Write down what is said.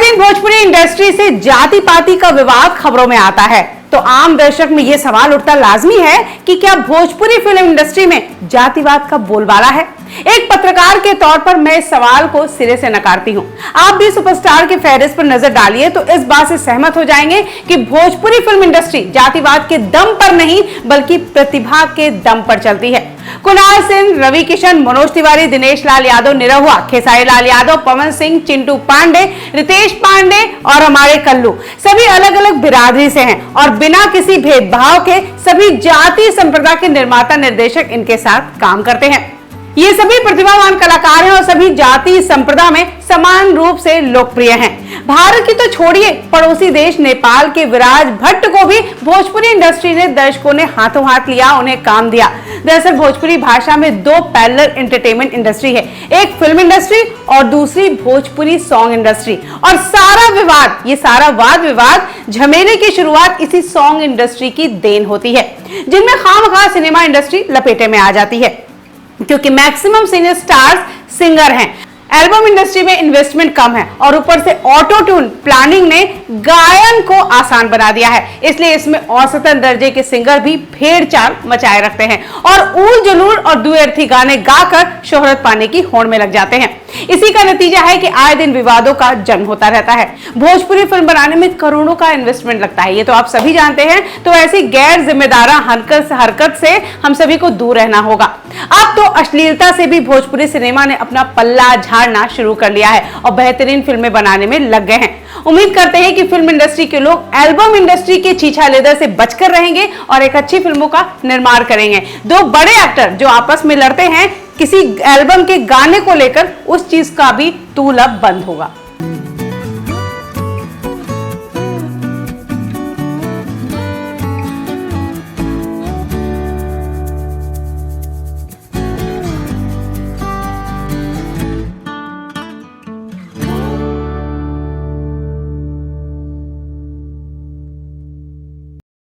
दिन भोजपुरी इंडस्ट्री से जाति पाति का विवाद खबरों में आता है, तो आम दर्शक में यह सवाल उठना लाजमी है कि क्या भोजपुरी फिल्म इंडस्ट्री में जातिवाद का बोलबाला है। एक पत्रकार के तौर पर मैं इस सवाल को सिरे से नकारती हूं। आप भी सुपरस्टार के फहरिस्त पर नजर डालिए तो इस बात से सहमत हो जाएंगे कि भोजपुरी फिल्म इंडस्ट्री जातिवाद के दम पर नहीं बल्कि प्रतिभा के दम पर चलती है। कुणाल सेन, रवि किशन, मनोज तिवारी, दिनेश लाल यादव, निरहुआ, खेसारी लाल यादव, पवन सिंह, चिंटू पांडे, रितेश पांडे और हमारे कल्लू सभी अलग अलग बिरादरी से हैं और बिना किसी भेदभाव के सभी जाति संप्रदाय के निर्माता निर्देशक इनके साथ काम करते हैं। ये सभी प्रतिभावान कलाकार हैं और सभी जाति संप्रदाय में समान रूप से लोकप्रिय हैं। भारत की तो छोड़िए, पड़ोसी देश नेपाल के विराज भट्ट को भी भोजपुरी इंडस्ट्री ने दर्शकों ने हाथों हाथ लिया, उन्हें काम दिया। दरअसल भोजपुरी भाषा में दो पैरेलल एंटरटेनमेंट इंडस्ट्री है, एक फिल्म इंडस्ट्री और दूसरी भोजपुरी सॉन्ग इंडस्ट्री। और सारा वाद विवाद झमेले की शुरुआत इसी सॉन्ग इंडस्ट्री की देन होती है, जिनमें खामखा सिनेमा इंडस्ट्री लपेटे में आ जाती है क्योंकि मैक्सिमम सीनियर स्टार्स सिंगर हैं। एल्बम इंडस्ट्री में इन्वेस्टमेंट कम है और ऊपर से ऑटो ट्यून प्लानिंग ने गायन को आसान बना दिया है, इसलिए इसमें औसतन दर्जे के सिंगर भी भेड़ चाल मचाए रखते हैं और ऊल जुलूल और द्व्यर्थी गाने गाकर शोहरत पाने की होड़ में लग जाते हैं। इसी का नतीजा है कि आए दिन विवादों का जन्म होता रहता है। भोजपुरी फिल्म बनाने में करोड़ों का इन्वेस्टमेंट लगता है, ये तो आप सभी जानते हैं। तो ऐसी गैर जिम्मेदारा हरकत से हम सभी को दूर रहना होगा। अब तो अश्लीलता से भी भोजपुरी सिनेमा ने अपना पल्ला झाड़ना शुरू कर लिया है और बेहतरीन फिल्में बनाने में लग गए हैं। उम्मीद करते हैं कि फिल्म इंडस्ट्री के लोग एल्बम इंडस्ट्री के छीछा लेदर से बचकर रहेंगे और एक अच्छी फिल्मों का निर्माण करेंगे। दो बड़े एक्टर जो आपस में लड़ते हैं किसी एल्बम के गाने को लेकर, उस चीज का भी तूल अब बंद होगा।